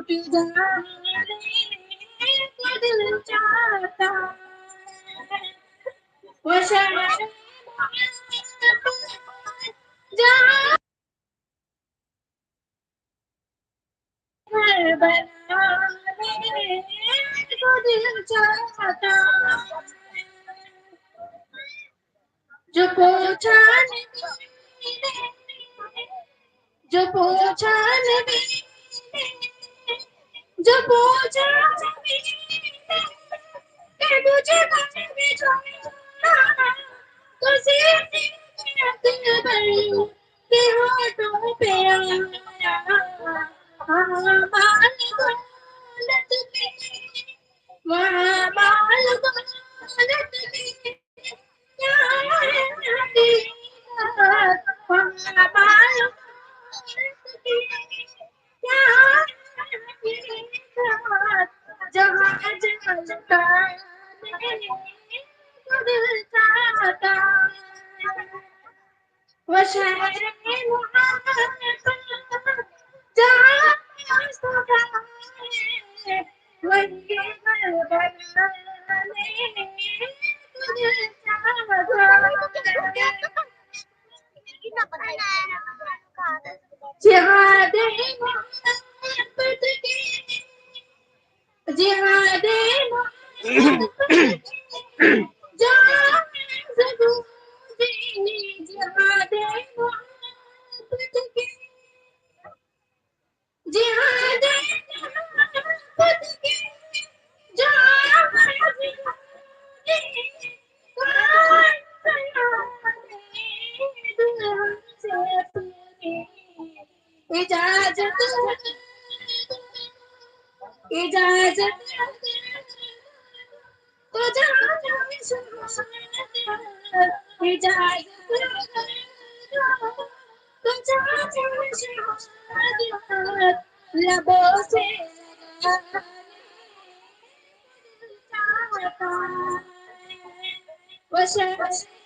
टूट जाने को दिल चाहता वो शहर जहाँ घर बनाने को दिल चाहता जो पोछा जो पोछा जो पोछा तुझे भी छोड़ा तो सिर्फ दिल भर के होठों पे आया हाँ बाल दौलत की वहाँ बाल दौलत की क्या है हकीकत वहाँ बाल दौलत की क्या है हकीकत जहाँ जलता तो दिल चाहता वो शहर जहाँ सफाए वही घर बनाने तो दिल चाहता जिहाद मोहब्बत की जिहाद मोहब्बत की जहाँ ज़रूरी जिहाद मोहब्बत की जिहाद मोहब्बत की जहाँ ज़रूरी इजाजत इजाजत तो जहाँ इजाजत तो जहाँ लबों से वो शहर